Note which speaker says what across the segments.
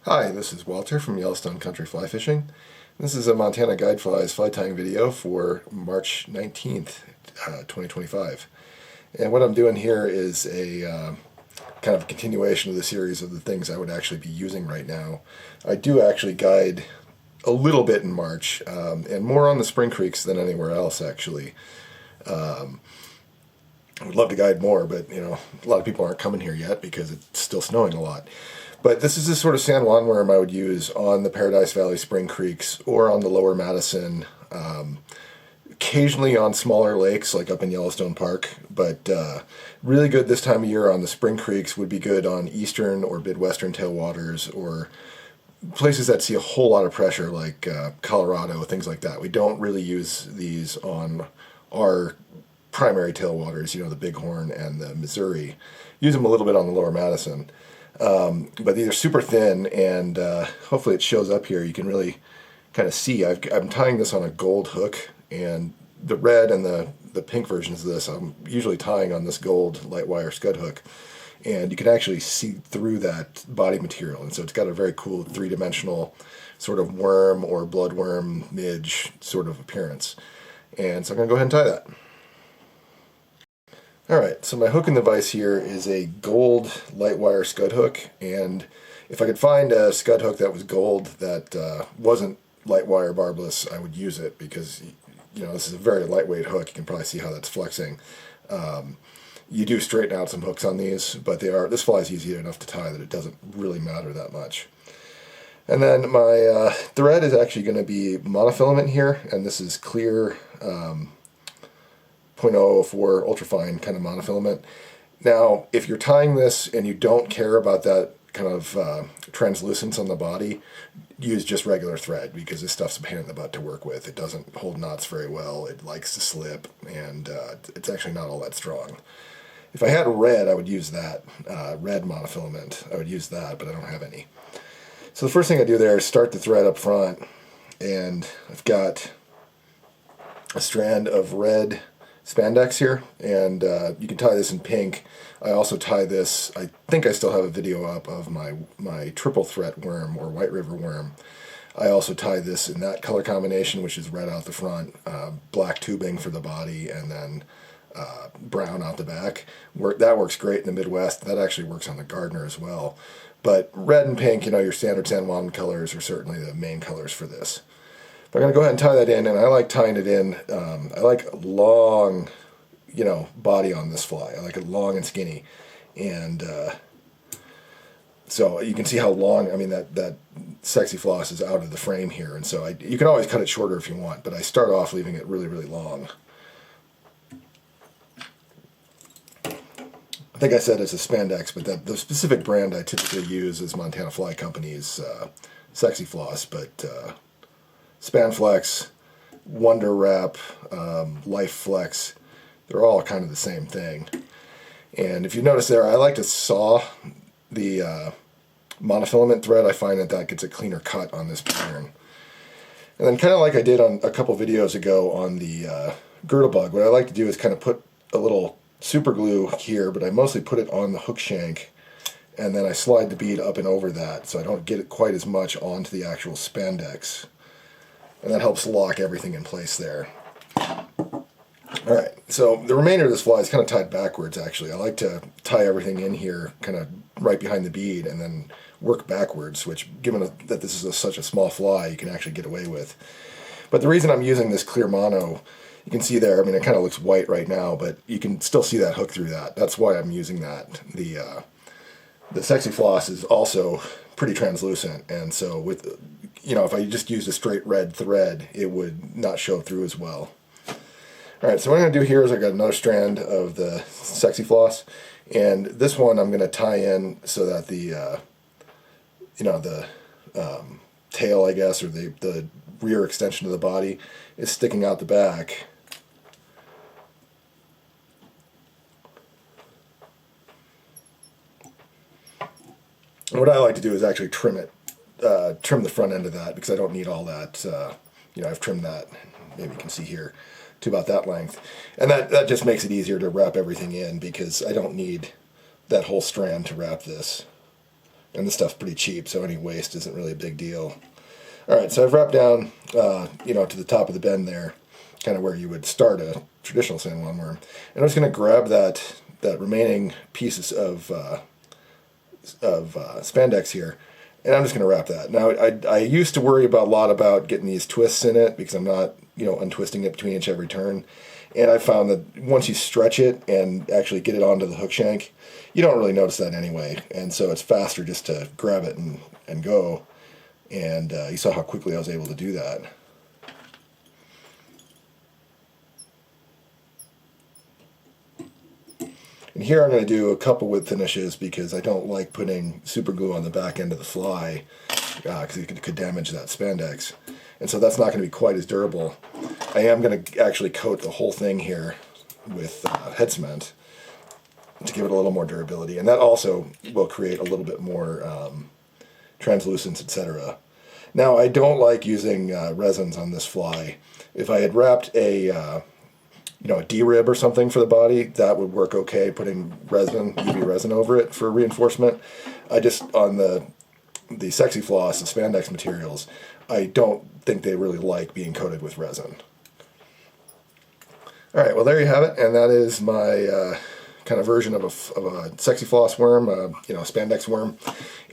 Speaker 1: Hi, this is Walter from Yellowstone Country Fly Fishing. This is a Montana Guide Flies fly tying video for March 19th, 2025. And what I'm doing here is a kind of a continuation of the series of the things I would actually be using right now. I do actually guide a little bit in March, and more on the spring creeks than anywhere else actually. I would love to guide more, but a lot of people aren't coming here yet because it's still snowing a lot. But this is the sort of San Juan worm I would use on the Paradise Valley Spring Creeks or on the Lower Madison, occasionally on smaller lakes like up in Yellowstone Park, but really good this time of year on the Spring Creeks, would be good on eastern or midwestern tailwaters or places that see a whole lot of pressure like Colorado, things like that. We don't really use these on our primary tailwaters, the Bighorn and the Missouri. Use them a little bit on the Lower Madison. But these are super thin, and hopefully it shows up here. You can really kind of see. I'm tying this on a gold hook, and the red and the pink versions of this I'm usually tying on this gold light wire scud hook, and you can actually see through that body material, and so it's got a very cool three-dimensional sort of worm or bloodworm midge sort of appearance. And so I'm going to go ahead and tie that. Alright, so my hook in the vise here is a gold light wire scud hook, and if I could find a scud hook that was gold that wasn't light wire barbless, I would use it because, this is a very lightweight hook. You can probably see how that's flexing. You do straighten out some hooks on these, but this fly is easy enough to tie that it doesn't really matter that much. And then my thread is actually going to be monofilament here, and this is clear 0.004 ultrafine kind of monofilament. Now, if you're tying this and you don't care about that kind of translucence on the body, use just regular thread because this stuff's a pain in the butt to work with. It doesn't hold knots very well, it likes to slip, and it's actually not all that strong. If I had red, I would use that, red monofilament. I would use that, but I don't have any. So the first thing I do there is start the thread up front, and I've got a strand of red spandex here, and you can tie this in pink. I also tie this, I think I still have a video up of my triple threat worm or White River worm. I also tie this in that color combination, which is red out the front, black tubing for the body, and then brown out the back. That works great in the Midwest. That actually works on the Gardner as well. But red and pink, your standard San Juan colors are certainly the main colors for this. I'm going to go ahead and tie that in, and I like tying it in. I like a long, body on this fly. I like it long and skinny, and so you can see how long. That Sexi Floss is out of the frame here, and so you can always cut it shorter if you want, but I start off leaving it really, really long. I think I said it's a spandex, but the specific brand I typically use is Montana Fly Company's Sexi Floss, but Spanflex, Wonder Wrap, Life Flex, they're all kind of the same thing. And if you notice there, I like to saw the monofilament thread. I find that gets a cleaner cut on this pattern. And then kind of like I did on a couple videos ago on the girdle bug, what I like to do is kind of put a little super glue here, but I mostly put it on the hook shank, and then I slide the bead up and over that so I don't get it quite as much onto the actual spandex. And that helps lock everything in place there. Alright, so the remainder of this fly is kind of tied backwards actually. I like to tie everything in here kind of right behind the bead and then work backwards, which given that this is such a small fly, you can actually get away with. But the reason I'm using this clear mono, you can see there, it kind of looks white right now, but you can still see that hook through that. That's why I'm using that. The Sexi Floss is also pretty translucent, and so with if I just used a straight red thread, it would not show through as well. Alright, so what I'm going to do here is I got another strand of the Sexi Floss, and this one I'm going to tie in so that the tail, I guess, or the rear extension of the body is sticking out the back. And what I like to do is actually trim the front end of that because I don't need all that. I've trimmed that, maybe you can see here, to about that length. And that just makes it easier to wrap everything in because I don't need that whole strand to wrap this. And this stuff's pretty cheap, so any waste isn't really a big deal. Alright, so I've wrapped down, you know, to the top of the bend there, kind of where you would start a traditional San Juan worm. And I'm just going to grab that remaining pieces of spandex here, and I'm just going to wrap that. Now, I used to worry a lot about getting these twists in it because I'm not, you know, untwisting it between each every turn. And I found that once you stretch it and actually get it onto the hook shank, you don't really notice that anyway. And so it's faster just to grab it and go. And you saw how quickly I was able to do that. And here I'm going to do a couple with finishes because I don't like putting super glue on the back end of the fly because it could damage that spandex. And so that's not going to be quite as durable. I am going to actually coat the whole thing here with head cement to give it a little more durability. And that also will create a little bit more translucence, etc. Now, I don't like using resins on this fly. If I had wrapped a a D-rib or something for the body, that would work okay, putting resin, UV resin over it for reinforcement. I just, on the Sexi Floss, the spandex materials, I don't think they really like being coated with resin. Alright, well there you have it, and that is my kind of version of a Sexi Floss worm, spandex worm.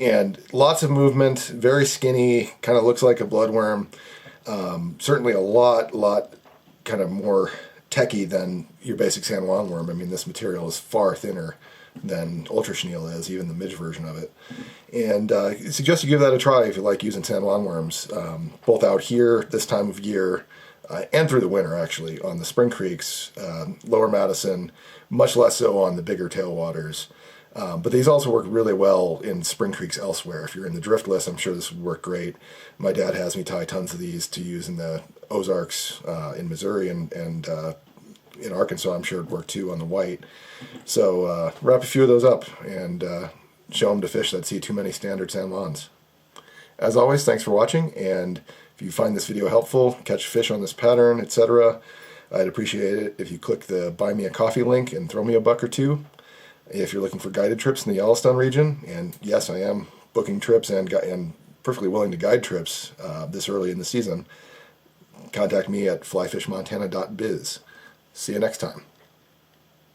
Speaker 1: And lots of movement, very skinny, kind of looks like a bloodworm. Certainly a lot kind of more techy than your basic San Juan worm. I mean, this material is far thinner than Ultra Chenille is, even the midge version of it. And I suggest you give that a try if you like using San Juan worms, both out here this time of year and through the winter, actually, on the spring creeks, Lower Madison, much less so on the bigger tailwaters. But these also work really well in spring creeks elsewhere. If you're in the driftless, I'm sure this would work great. My dad has me tie tons of these to use in the Ozarks in Missouri, and in Arkansas I'm sure it'd work too on the white. So wrap a few of those up and show them to fish that see too many standard San Juans. As always, thanks for watching, and if you find this video helpful, catch fish on this pattern, etc., I'd appreciate it if you click the Buy Me a Coffee link and throw me a buck or two. If you're looking for guided trips in the Yellowstone region, and yes, I am booking trips and perfectly willing to guide trips this early in the season, contact me at flyfishmontana.biz. See you next time.